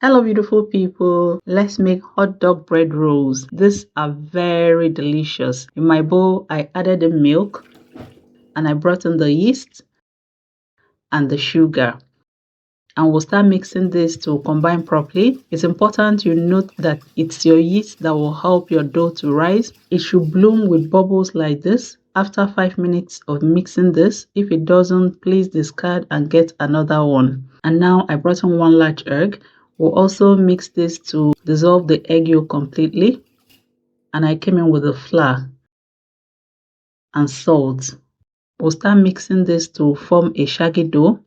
Hello beautiful people, let's make hot dog bread rolls. These are very delicious. In my bowl I added the milk and I brought in the yeast and the sugar, and we'll start mixing this to combine properly. It's important you note that it's your yeast that will help your dough to rise. It should bloom with bubbles like this after 5 minutes of mixing this. If it doesn't, please discard and get another one. And now I brought in 1 large egg. We'll also mix this to dissolve the egg yolk completely. And I came in with the flour and salt. We'll start mixing this to form a shaggy dough.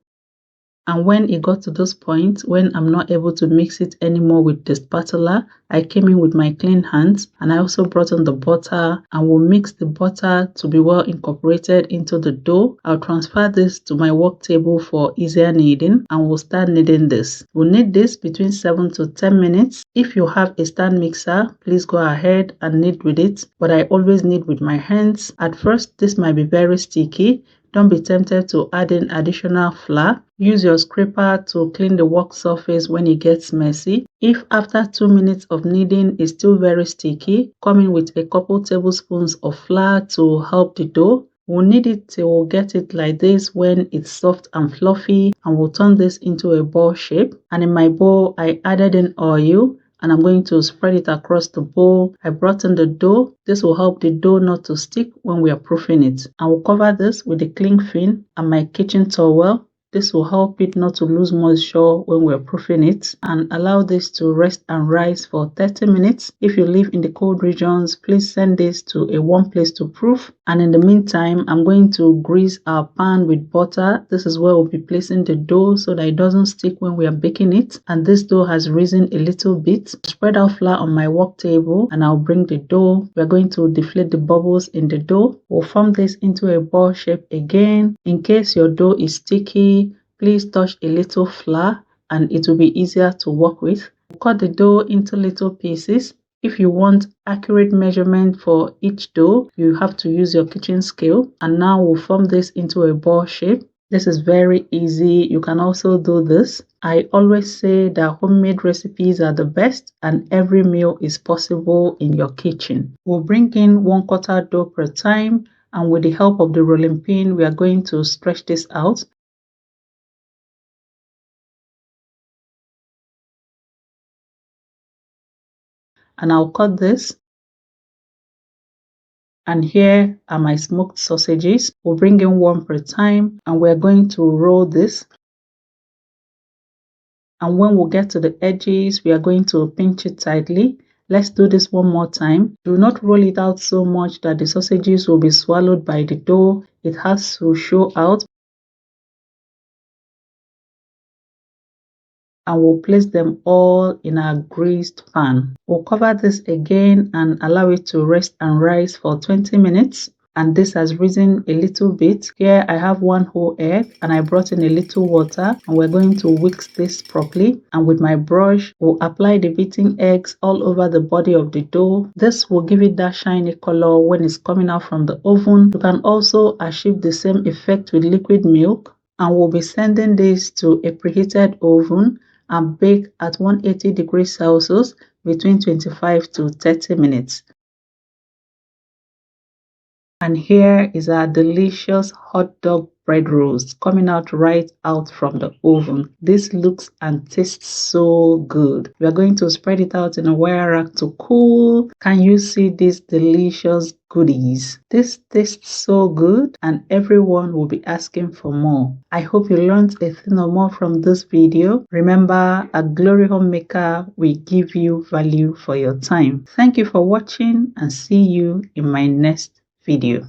And when it got to this point, when I'm not able to mix it anymore with the spatula, I came in with my clean hands and I also brought on the butter, and we'll mix the butter to be well incorporated into the dough. I'll transfer this to my work table for easier kneading, and we'll start kneading this. We'll knead this between 7 to 10 minutes. If you have a stand mixer, please go ahead and knead with it, but I always knead with my hands. At first, this might be very sticky. Don't be tempted to add in additional flour. Use your scraper to clean the work surface when it gets messy. If after 2 minutes of kneading it's still very sticky, come in with a couple tablespoons of flour to help the dough. We'll knead it till we'll get it like this when it's soft and fluffy, and we'll turn this into a ball shape. And in my bowl, I added in oil, and I'm going to spread it across the bowl. I brought in the dough. This will help the dough not to stick when we are proofing it. I will cover this with a cling film and my kitchen towel. This will help it not to lose moisture when we're proofing it, and allow this to rest and rise for 30 minutes. If you live in the cold regions, please send this to a warm place to proof. And in the meantime, I'm going to grease our pan with butter. This is where we'll be placing the dough so that it doesn't stick when we are baking it. And this dough has risen a little bit. Spread out flour on my work table and I'll bring the dough. We're going to deflate the bubbles in the dough. We'll form this into a ball shape again. In case your dough is sticky, please touch a little flour and it will be easier to work with. Cut the dough into little pieces. If you want accurate measurement for each dough, you have to use your kitchen scale. And now we'll form this into a ball shape. This is very easy. You can also do this. I always say that homemade recipes are the best and every meal is possible in your kitchen. We'll bring in 1/4 dough per time, and with the help of the rolling pin, we are going to stretch this out. And I'll cut this. And here are my smoked sausages. We'll bring in 1 per time and we're going to roll this. And when we get to the edges, we are going to pinch it tightly. Let's do this one more time. Do not roll it out so much that the sausages will be swallowed by the dough. It has to show out. And we'll place them all in our greased pan. We'll cover this again and allow it to rest and rise for 20 minutes. And this has risen a little bit. Here I have 1 whole egg and I brought in a little water, and we're going to whisk this properly. And with my brush, we'll apply the beaten eggs all over the body of the dough. This will give it that shiny color when it's coming out from the oven. You can also achieve the same effect with liquid milk. And we'll be sending this to a preheated oven and bake at 180 degrees Celsius between 25 to 30 minutes. And here is our delicious hot dog bread rolls coming out right out from the oven. This looks and tastes so good. We are going to spread it out in a wire rack to cool. Can you see these delicious goodies? This tastes so good and everyone will be asking for more. I hope you learned a thing or more from this video. Remember, at Glory Homemaker, we give you value for your time. Thank you for watching and see you in my next video.